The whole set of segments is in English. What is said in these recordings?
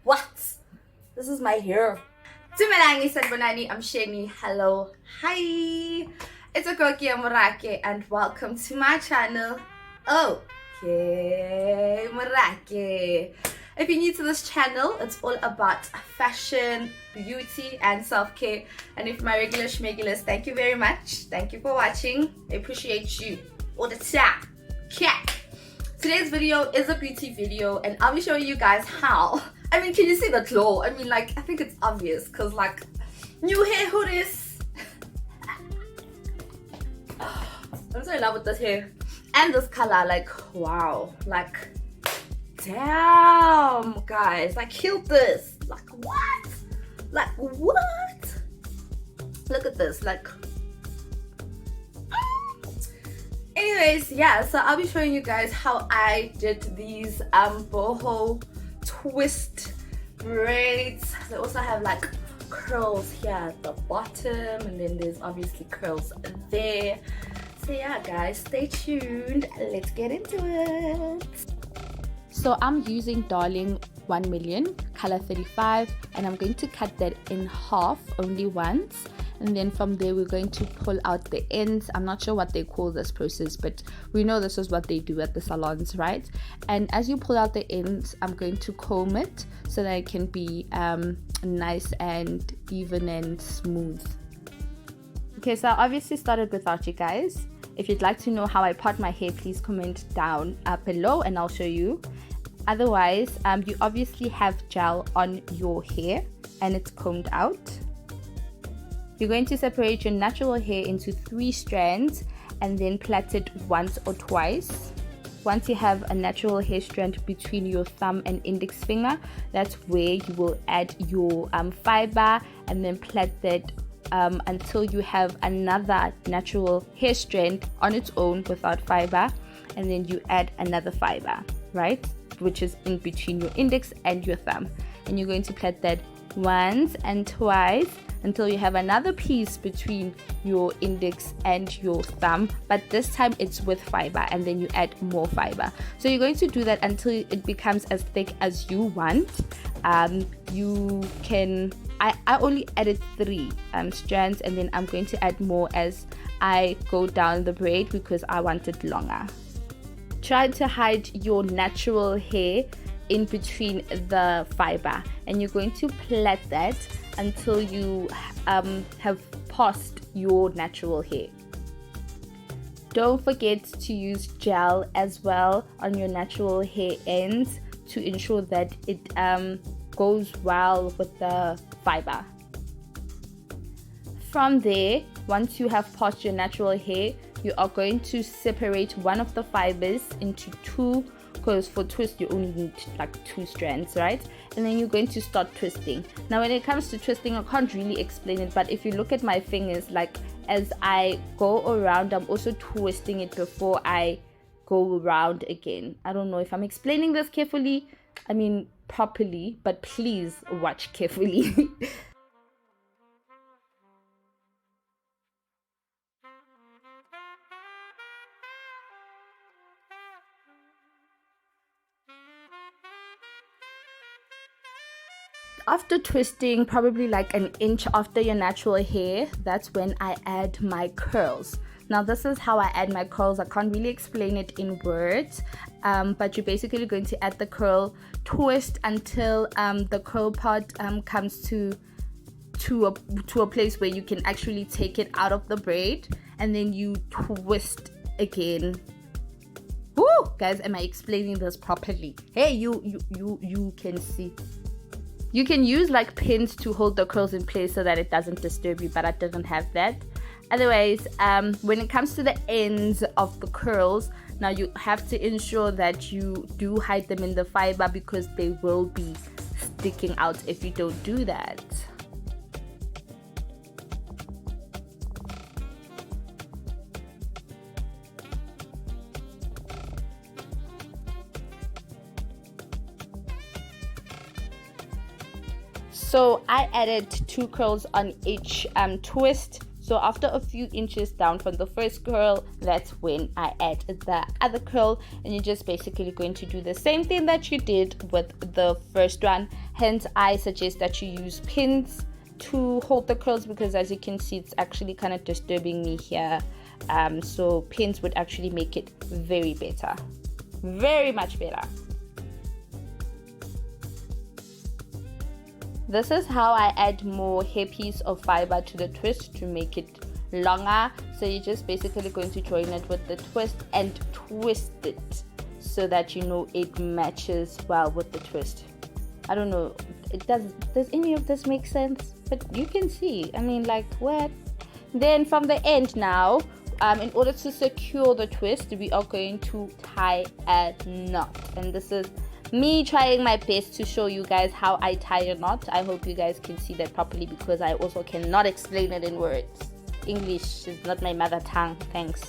What? This is my hair. Dumelang Bonani, I'm Shani. Hello. Hi. It's Okoki Morake and welcome to my channel. Okay, Morake. If you're new to this channel, it's all about fashion, beauty, and self-care. And if my regular schmegulars, thank you very much. Thank you for watching. I appreciate you all the time. Okay. Today's video is a beauty video, and I'll be showing you guys how. I mean, can you see the glow? I mean, like, I think it's obvious because, like, new hair hoodies. I'm so in love with this hair and this color. Like, wow, like, damn, guys, like, killed this. Like, what? Like, what? Look at this, like. Anyways, yeah, so I'll be showing you guys how I did these boho twist braids. They also have like curls here at the bottom, and then there's obviously curls there. So yeah, guys, stay tuned. Let's get into it. So I'm using Darling 1 million color 35, and I'm going to cut that in half only once, and then from there we're going to pull out the ends. I'm not sure what they call this process, but we know this is what they do at the salons, right? And as you pull out the ends, I'm going to comb it so that it can be nice and even and smooth. Okay, so I obviously started without you guys. If you'd like to know how I part my hair, please comment down below and I'll show you. Otherwise, you obviously have gel on your hair and it's combed out. You're going to separate your natural hair into 3 strands and then plait it once or twice. Once you have a natural hair strand between your thumb and index finger, that's where you will add your fiber and then plait that until you have another natural hair strand on its own without fiber, and then you add another fiber, right, which is in between your index and your thumb, and you're going to plait that once and twice until you have another piece between your index and your thumb, but this time it's with fiber, and then you add more fiber. So you're going to do that until it becomes as thick as you want. You can I only added 3 strands, and then I'm going to add more as I go down the braid because I want it longer. Try to hide your natural hair in between the fiber, and you're going to plait that until you have passed your natural hair. Don't forget to use gel as well on your natural hair ends to ensure that it goes well with the fiber. From there, once you have passed your natural hair, you are going to separate one of the fibers into 2, because for twist you only need like 2 strands, right? And then you're going to start twisting. Now when it comes to twisting, I can't really explain it, but if you look at my fingers, like as I go around, I'm also twisting it before I go around again. I don't know if I'm explaining this carefully, I mean properly, but please watch carefully. After twisting probably like an inch after your natural hair, that's when I add my curls. Now this is how I add my curls. I can't really explain it in words, but you're basically going to add the curl, twist until the curl part comes to a place where you can actually take it out of the braid, and then you twist again. Woo! Guys, am I explaining this properly? Hey, you can see. You can use like pins to hold the curls in place so that it doesn't disturb you, but I didn't have that. Otherwise, when it comes to the ends of the curls, now you have to ensure that you do hide them in the fiber because they will be sticking out if you don't do that. So I added 2 curls on each twist. So after a few inches down from the first curl, that's when I add the other curl, and you're just basically going to do the same thing that you did with the first one. Hence I suggest that you use pins to hold the curls, because as you can see, it's actually kind of disturbing me here. So pins would actually make it very much better. This is how I add more hairpiece of fiber to the twist to make it longer. So you're just basically going to join it with the twist and twist it so that you know it matches well with the twist. I don't know, does any of this make sense? But you can see, I mean, like, what? Then from the end now, in order to secure the twist, we are going to tie a knot, and this is me trying my best to show you guys how I tie a knot. I hope you guys can see that properly, because I also cannot explain it in words. English is not my mother tongue. Thanks.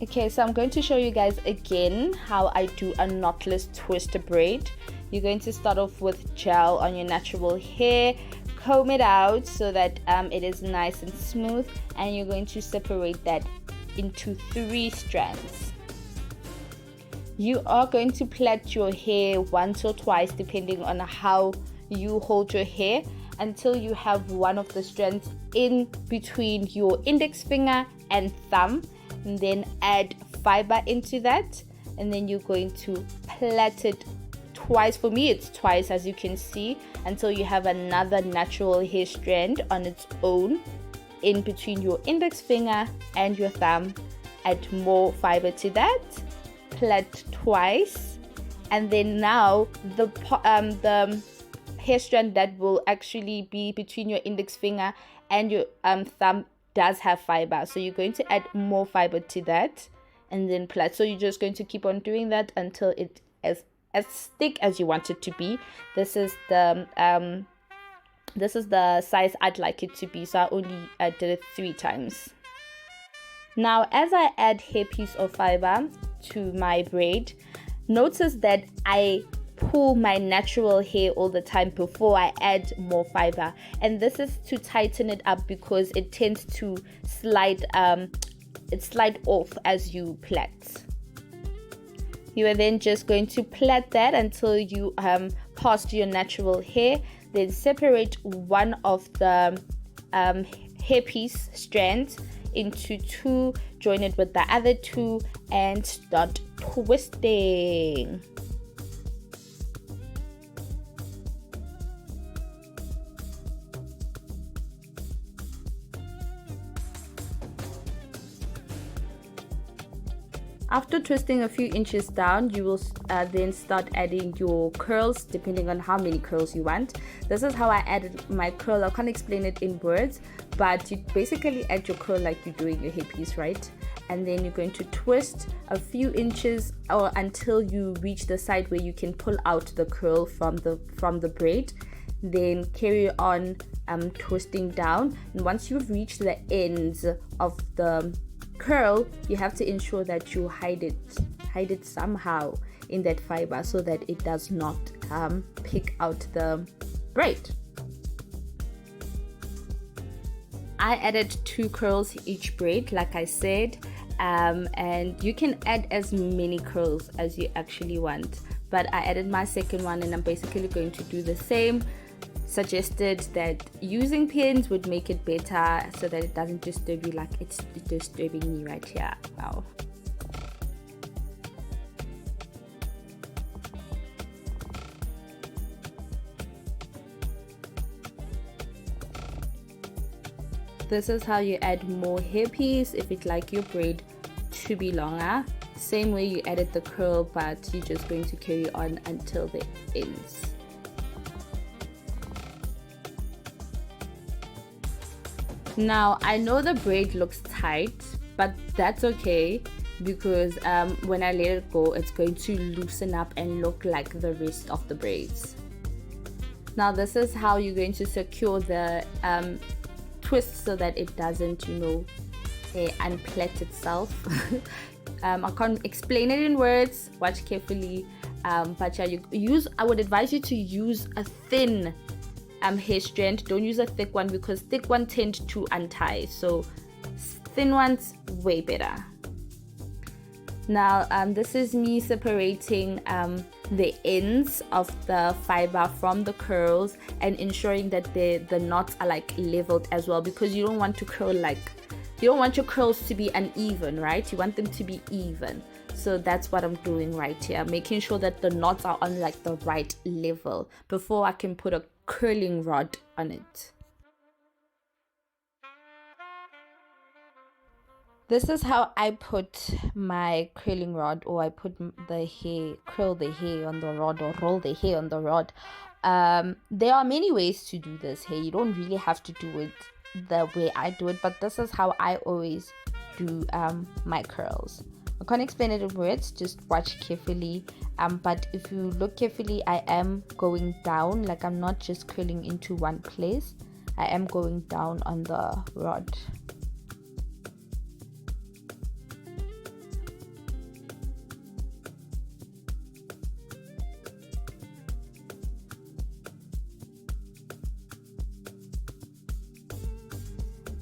Okay, so I'm going to show you guys again how I do a knotless twist braid. You're going to start off with gel on your natural hair, comb it out so that it is nice and smooth, and you're going to separate that into 3 strands. You are going to plait your hair once or twice depending on how you hold your hair, until you have one of the strands in between your index finger and thumb, and then add fiber into that, and then you're going to plait it twice. For me it's twice, as you can see, until you have another natural hair strand on its own in between your index finger and your thumb. Add more fiber to that, plait twice, and then now the hair strand that will actually be between your index finger and your thumb does have fiber, so you're going to add more fiber to that and then plait. So you're just going to keep on doing that until it is as thick as you want it to be. This is the size I'd like it to be, so I only did it 3 times. Now as I add hairpiece of fiber to my braid, notice that I pull my natural hair all the time before I add more fiber, and this is to tighten it up because it tends to slide off as you plait. You are then just going to plait that until you past your natural hair, then separate one of the hairpiece strands into 2, join it with the other 2, and start twisting. After twisting a few inches down, you will then start adding your curls depending on how many curls you want. This is how I added my curl. I can't explain it in words, but you basically add your curl like you're doing your hairpiece, right? And then you're going to twist a few inches or until you reach the side where you can pull out the curl from the braid. Then carry on twisting down, and once you've reached the ends of the curl, you have to ensure that you hide it somehow in that fiber so that it does not pick out the braid. I added 2 curls each braid, like I said, and you can add as many curls as you actually want, but I added my second one, and I'm basically going to do the same. Suggested that using pins would make it better so that it doesn't disturb you like it's disturbing me right here now. This is how you add more hairpiece if you'd like your braid to be longer. Same way you added the curl, but you're just going to carry on until the ends. Now I know the braid looks tight, but that's okay because when I let it go, it's going to loosen up and look like the rest of the braids. Now this is how you're going to secure the twist so that it doesn't, unplait itself. I can't explain it in words. Watch carefully. But yeah, I would advise you to use a thin hair strand. Don't use a thick one because thick one tend to untie, so thin ones way better. Now this is me separating the ends of the fiber from the curls and ensuring that the knots are like leveled as well, because you don't want to curl you don't want your curls to be uneven, right? You want them to be even. So that's what I'm doing right here, making sure that the knots are on like the right level before I can put a curling rod on it. This is how I put my curling rod, or I put the hair, curl the hair on the rod, or roll the hair on the rod. There are many ways to do this hair. You don't really have to do it the way I do it, but this is how I always do my curls. I can't explain it in words, just watch carefully. But if you look carefully, I am going down, like I'm not just curling into one place. I am going down on the rod.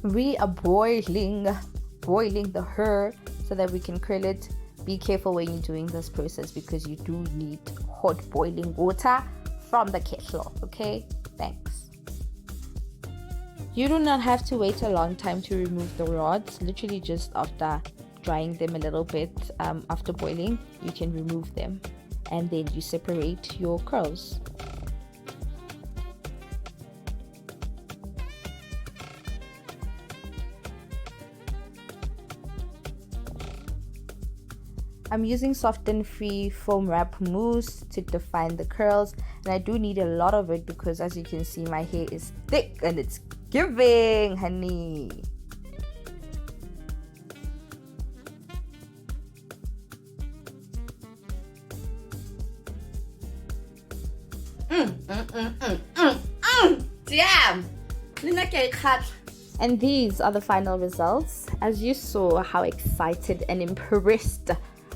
We are boiling the hair so that we can curl it. Be careful when you're doing this process because you do need hot boiling water from the kettle. Okay, thanks. You do not have to wait a long time to remove the rods. Literally just after drying them a little bit, after boiling, you can remove them, and then you separate your curls. I'm using soft and free foam wrap mousse to define the curls, and I do need a lot of it because, as you can see, my hair is thick and it's giving, honey. Damn. And these are the final results. As you saw how excited and impressed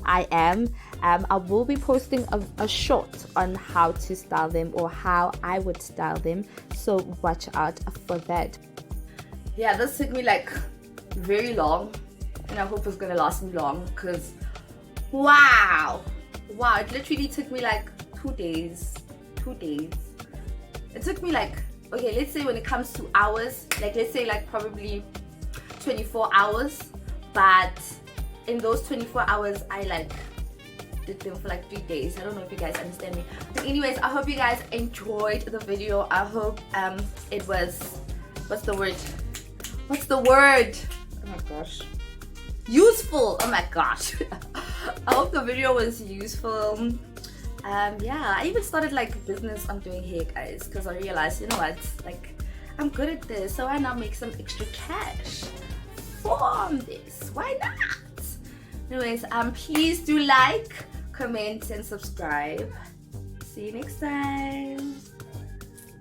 I am, I will be posting a short on how to style them, or how I would style them, so watch out for that. Yeah, this took me like very long, and I hope it's gonna last me long, because wow, it literally took me like 2 days. It took me like, okay, let's say when it comes to hours, like let's say like probably 24 hours, but in those 24 hours I like did them for like 3 days. I don't know if you guys understand me, but anyways, I hope you guys enjoyed the video. I hope it was, what's the word, oh my gosh, useful. Oh my gosh. I hope the video was useful. Yeah, I even started like a business on doing hair, guys, because I realized, you know what, like I'm good at this, so why not make some extra cash from this? Why not? Anyways, please do like, comment, and subscribe. See you next time.